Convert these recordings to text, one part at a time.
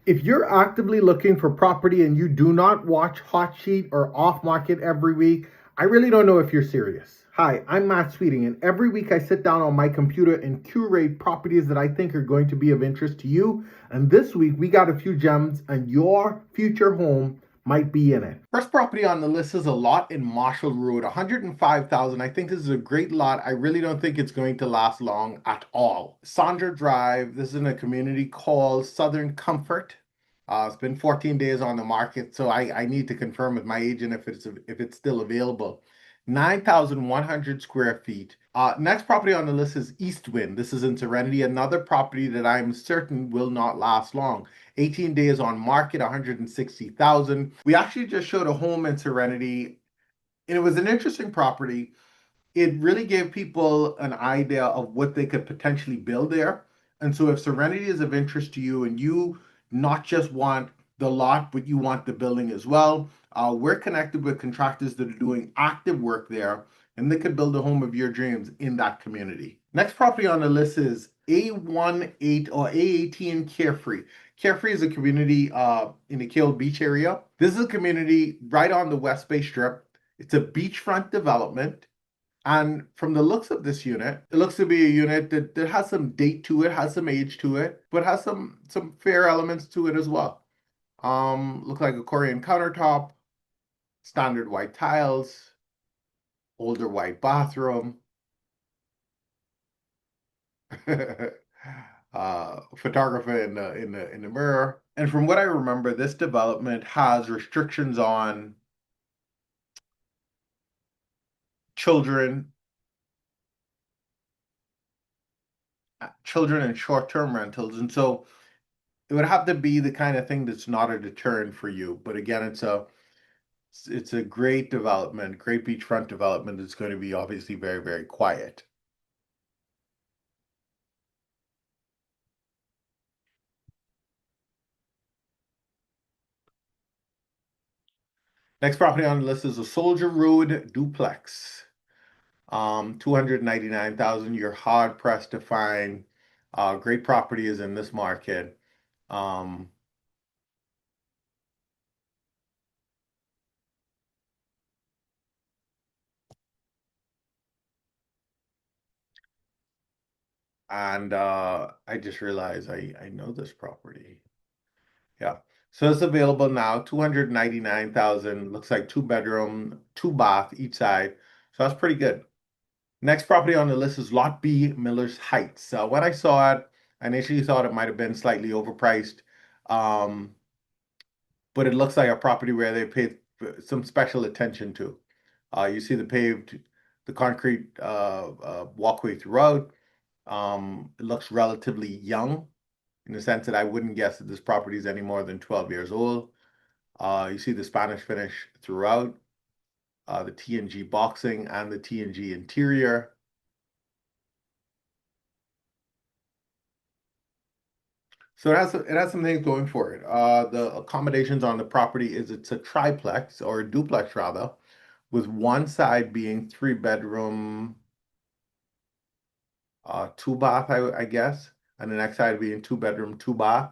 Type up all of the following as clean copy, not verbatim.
If you're actively looking for property and you do not watch Hot Sheet or Off Market every week, I really don't know if you're serious. Hi, I'm Matt Sweeting, and every week I sit down on my computer and curate properties that I think are going to be of interest to you. And this week we got a few gems, and your future home might be in it. First property on the list is a lot in Marshall Road, 105,000. I think this is a great lot. I really don't think it's going to last long at all. Sandra Drive. This is in a community called Southern Comfort. It's been 14 days on the market, so I need to confirm with my agent if it's still available. 9,100 square feet. Next property on the list is Eastwind. This is in Serenity, another property that I'm certain will not last long. 18 days on market, 160,000. We actually just showed a home in Serenity, and it was an interesting property. It really gave people an idea of what they could potentially build there. And so if Serenity is of interest to you and you not just want the lot, but you want the building as well, we're connected with contractors that are doing active work there, and they could build a home of your dreams in that community. Next property on the list is A18 or A18 Carefree. Carefree is a community in the Kill Beach area. This is a community right on the West Bay Strip. It's a beachfront development. And from the looks of this unit, it looks to be a unit that has some date to it, has some age to it, but has some fair elements to it as well. Look like a Korean countertop, standard white tiles, older white bathroom, photographer in the mirror. And from what I remember, this development has restrictions on children, children and short-term rentals, and so it would have to be the kind of thing that's not a deterrent for you. But again, it's a great development, great beachfront development. It's going to be obviously very, very quiet. Next property on the list is a Soldier Road duplex. 299,000. You're hard pressed to find great properties in this market. Um, and I just realized I know this property. Yeah. So it's available now, 299,000. Looks like two bedroom, two bath each side. So that's pretty good. Next property on the list is Lot B, Miller's Heights. So when I saw it, I initially thought it might have been slightly overpriced. Um, but it looks like a property where they paid some special attention to. You see the concrete walkway throughout. It looks relatively young in the sense that I wouldn't guess that this property is any more than 12 years old. You see the Spanish finish throughout, the TNG boxing and the TNG interior. So it has some things going for it. The accommodations on the property is it's a triplex or a duplex rather, with one side being three bedroom, two bath, I guess, and the next side being two bedroom, two bath.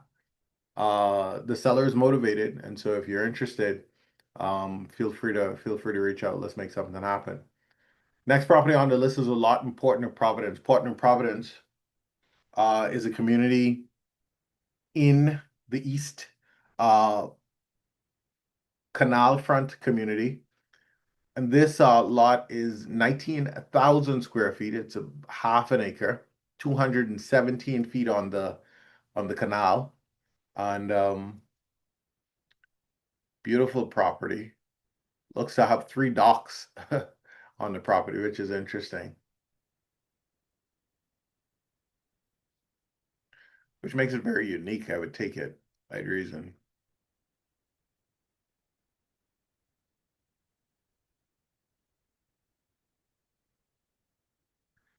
The seller is motivated, and so if you're interested, feel free to reach out. Let's make something happen. Next property on the list is a lot in Port-Neuf-Providence. Port-Neuf-Providence is a community in the east, uh, canal front community. And this lot is 19,000 square feet. It's a half an acre, 217 feet on the canal, and beautiful property. Looks to have three docks on the property, which is interesting, which makes it very unique. I would take it by reason.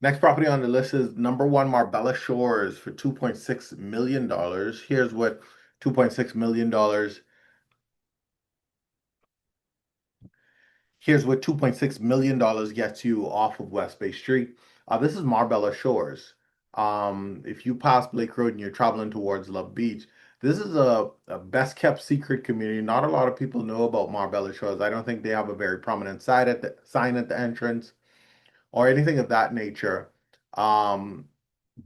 Next property on the list is number one Marbella Shores for $2.6 million. Here's what $2.6 million. Here's what $2.6 million gets you off of West Bay Street. This is Marbella Shores. If you pass Blake Road and you're traveling towards Love Beach, This is a best kept secret community. Not a lot of people know about Marbella Shores. I don't think they have a very prominent sign at the entrance or anything of that nature. Um,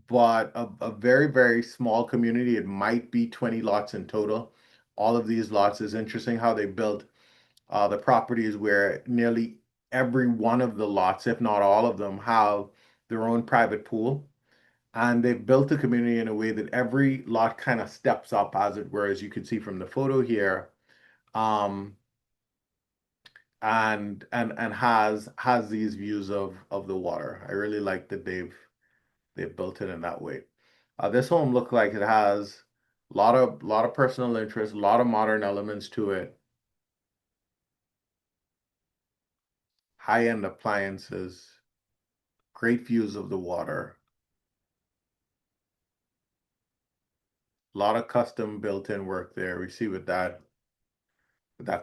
but a very, very small community. It might be 20 lots in total. All of these lots is interesting how they built the properties where nearly every one of the lots, if not all of them, have their own private pool. And they've built the community in a way that every lot kind of steps up, as it were, as you can see from the photo here, um, and has these views of the water. I really like that they've built it in that way. This home looked like it has a lot of personal interest, a lot of modern elements to it, high-end appliances, great views of the water, a lot of custom built-in work there. We see with that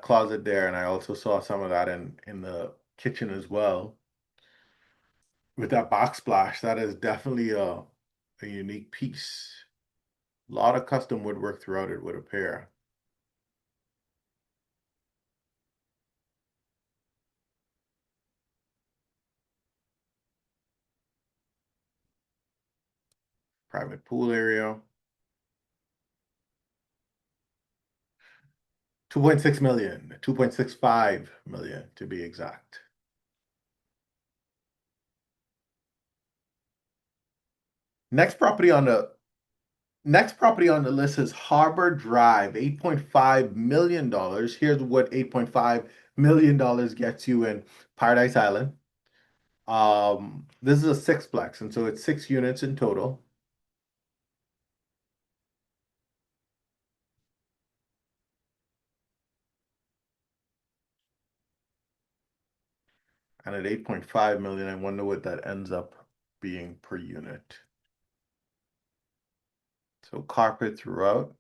closet there, and I also saw some of that in the kitchen as well. With that backsplash, that is definitely a unique piece. A lot of custom woodwork throughout it would appear. Private pool area. 2.6 million, 2.65 million to be exact. Next property on the Next property on the list is Harbor Drive, $8.5 million. Here's what $8.5 million gets you in Paradise Island. This is a sixplex, and so it's 6 units in total. And at 8.5 million, I wonder what that ends up being per unit. So carpet throughout.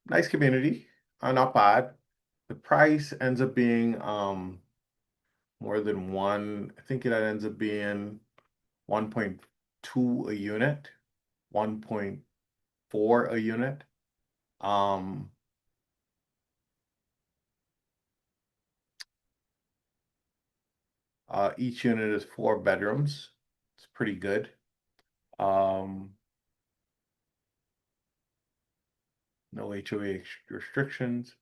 Nice community, not bad. The price ends up being more than one. I think that ends up being 1.2 a unit, 1.4 a unit. Um, each unit is 4 bedrooms. It's pretty good. Um, no HOA restrictions.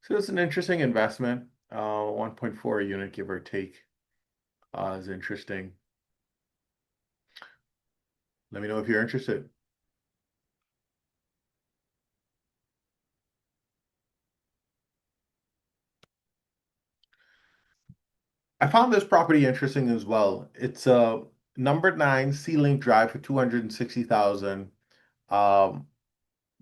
So it's an interesting investment. 1.4 a unit, give or take, is interesting. Let me know if you're interested. I found this property interesting as well. It's a number 9 Sea Link Drive for 260,000. Um,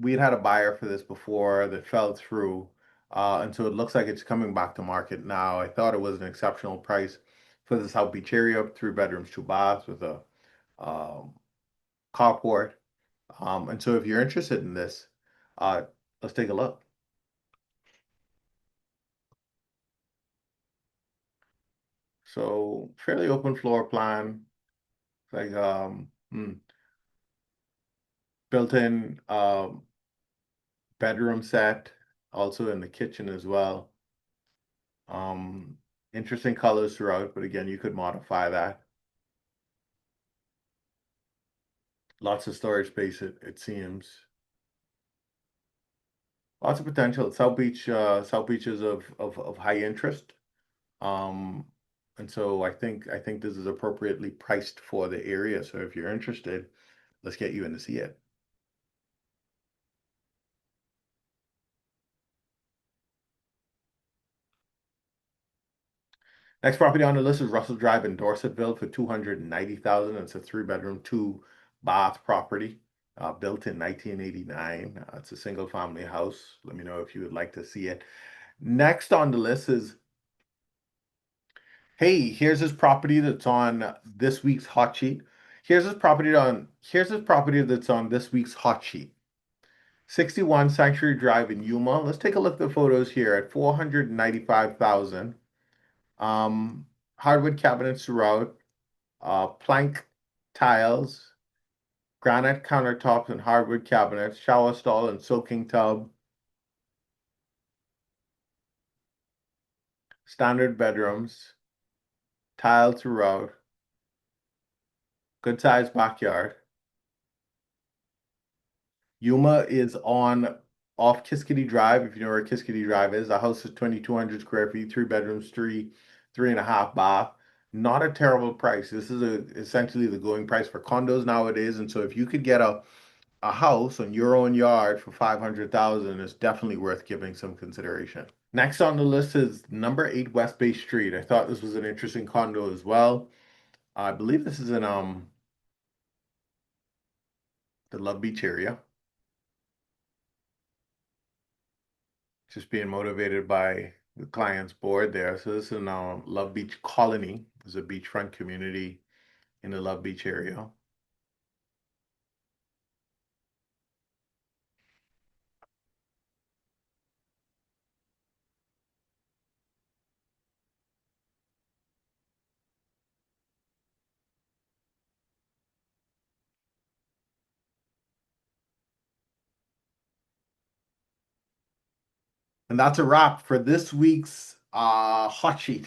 we had a buyer for this before that fell through, and so it looks like it's coming back to market now. I thought it was an exceptional price for the South Beach area, 3 bedrooms, 2 baths with a um, carport. And so if you're interested in this, uh, let's take a look. So fairly open floor plan, like built-in bedroom set, also in the kitchen as well. Um, Interesting colors throughout, but again, you could modify that. Lots of storage space, it seems. Lots of potential. South Beach is of high interest. Um, and so I think this is appropriately priced for the area. So if you're interested, let's get you in to see it. Next property on the list is Russell Drive in Dorsetville for 290,000. It's a 3 bedroom, 2 bath property, built in 1989. It's a single family house. Let me know if you would like to see it. Next on the list is Hey, here's his property that's on this week's hot sheet. Here's his property that's on this week's hot sheet. 61 Sanctuary Drive in Yuma. Let's take a look at the photos here at 495,000. Hardwood cabinets throughout, plank tiles, granite countertops and hardwood cabinets, shower stall and soaking tub, standard bedrooms, tile throughout, good sized backyard. Yuma is on off Kiskadee Drive. If you know where Kiskadee Drive is, the house is 2,200 square feet, three bedrooms, three and a half bath. Not a terrible price. This is essentially the going price for condos nowadays. And so if you could get a house on your own yard for 500,000, it's definitely worth giving some consideration. Next on the list is number 8 West Bay Street. I thought this was an interesting condo as well. I believe this is in the Love Beach area. Just being motivated by the client's board there. So this is in Love Beach Colony. There's a beachfront community in the Love Beach area. And that's a wrap for this week's hot sheet.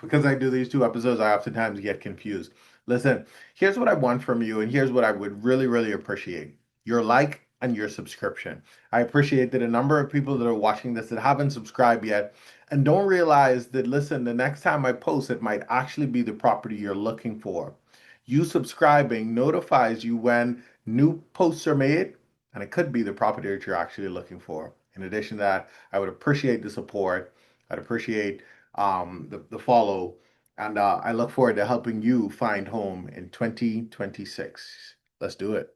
Because I do these two episodes, I oftentimes get confused. Listen, here's what I want from you, and here's what I would really, really appreciate your like and your subscription. I appreciate that a number of people that are watching this that haven't subscribed yet and don't realize that, listen, the next time I post, it might actually be the property you're looking for. You subscribing notifies you when new posts are made, and it could be the property that you're actually looking for. In addition to that, I would appreciate the support. I'd appreciate the follow. And I look forward to helping you find home in 2026. Let's do it.